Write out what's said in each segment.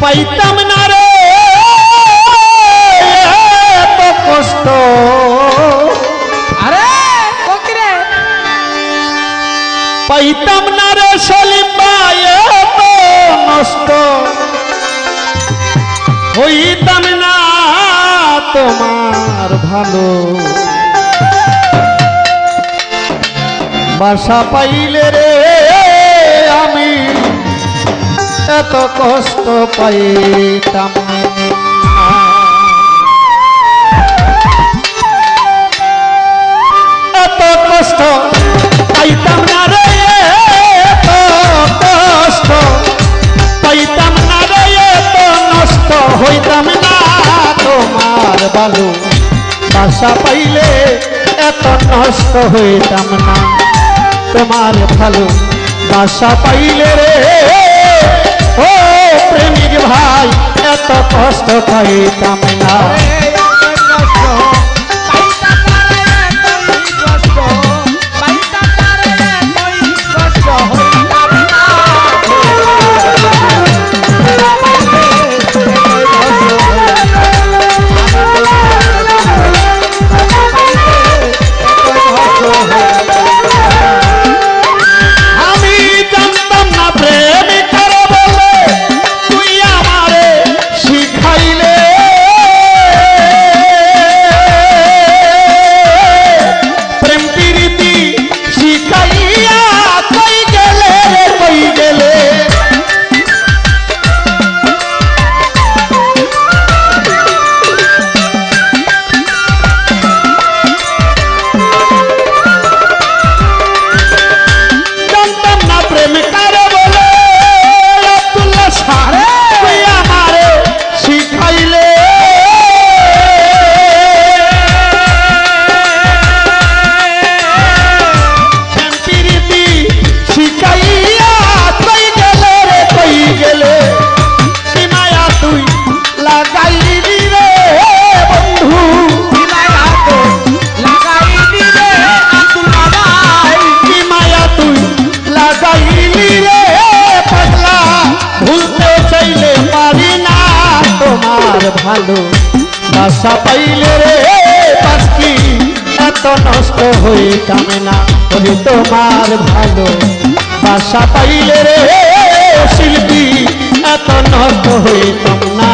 পাইতাম না রে এত কষ্ট আরে কোকিরে পাইতাম না রে সলিম ভাই এত নষ্ট হইতাম না তোমার ভালো বাসা পাইলে রে আমি এত কষ্ট পাইতাম না। এত কষ্ট পাইতাম না রে এত কষ্ট পাইতাম না রে এত নষ্ট হইতাম না তোমার ভালো বাসা পাইলে এত নষ্ট হইতাম না তোমার ভালো বাসা পাইলে রে ও প্রেমিক ভাই এত কষ্ট পাইতাম না। ভালো বাসা পাইলে রে পাখি এত নষ্ট হইতাম না ওরে তোমার ভালো বাসা পাইলে রে শিল্পী এত নষ্ট হইতাম না।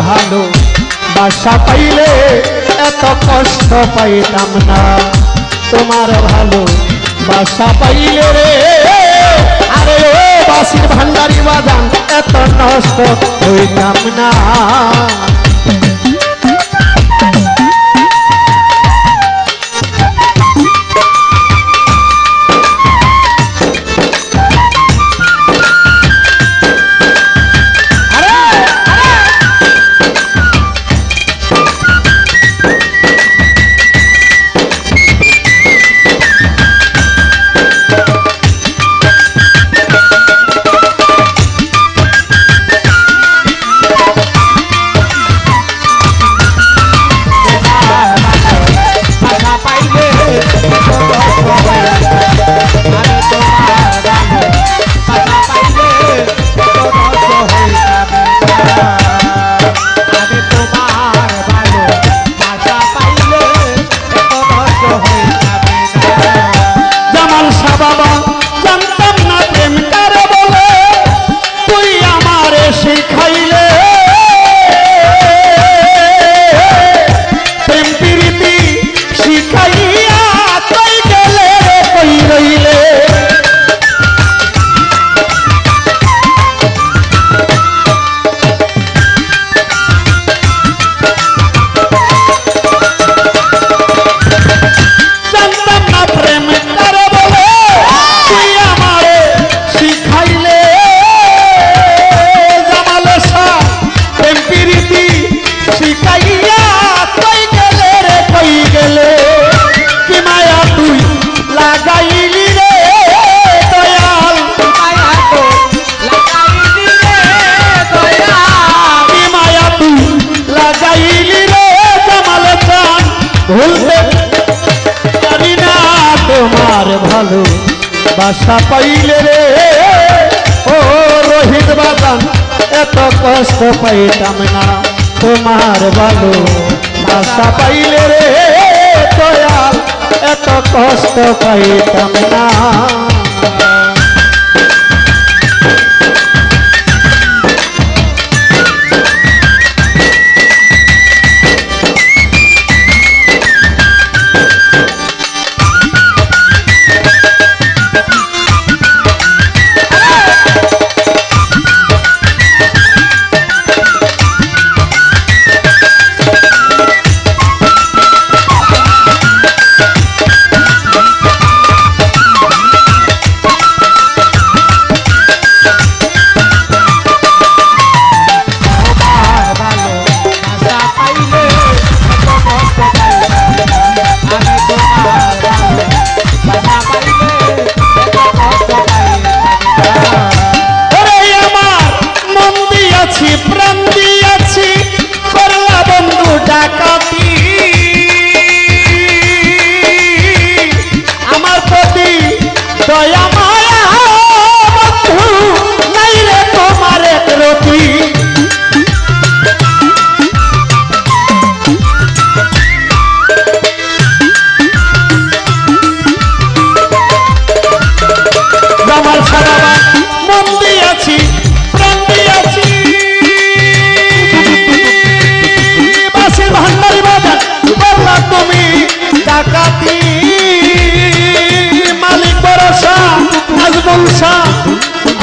ভালো বাসা পাইলে এত কষ্ট পাইতাম না তোমার ভালো বাসা পাইলে রে আরে ও বাসির ভান্ডারি বাজান এত নষ্ট হইতাম না। বাসা পাইলে রে ও রোহিত বাজান এত কষ্ট পাইতাম না তোমার ভালো বাসা পাইলে রে দয়াল এত কষ্ট পাইতাম না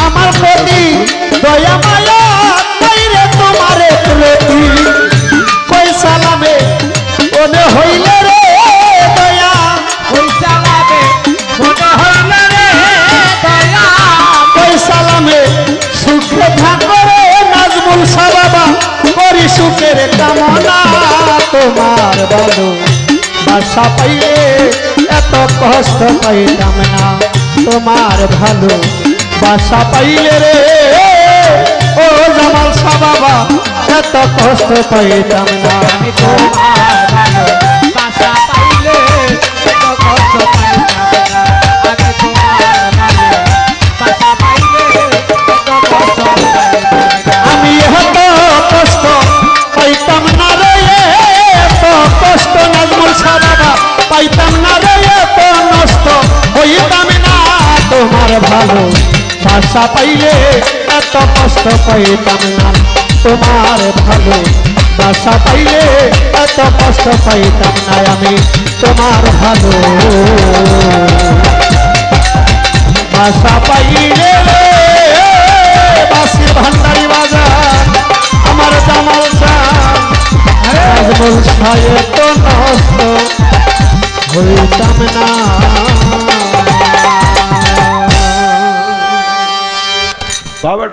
আমার প্রতি দয়া মায়া নাই রে তোমার প্রতি কই সালামে ওনে হইলে রে দয়া কই সালামে ওনে হইলে রে দয়া কই সালামে সুখে থাকো রে নাজমুল শাহ বাবা করি সুখের কামনা তোমার ভালো বাসা পাইলে এত কষ্ট পাইতাম না তোমার ভালো বাসা পাইলে রে ও জামাল শাহ বাবা এত কষ্ট পাইতাম না আমি তোমার ভালো বাসা পাইলে এত কষ্ট পাইতাম না আমি তোমার ভালো বাসা পাইলে এত কষ্ট পাইতাম না আমি এত কষ্ট পাইতাম না রে এত কষ্ট নাজমুল শাহ বাবা পাইতাম না রে এত নষ্ট হইতাম না তোমার ভালো বাসা পাইলে এত কষ্ট পাইতাম না তোমার ভালো বাসা পাইলে এত কষ্ট পাইতাম না আমি তোমার ভালো বাসা পাইলে বাসির ভান্ডারি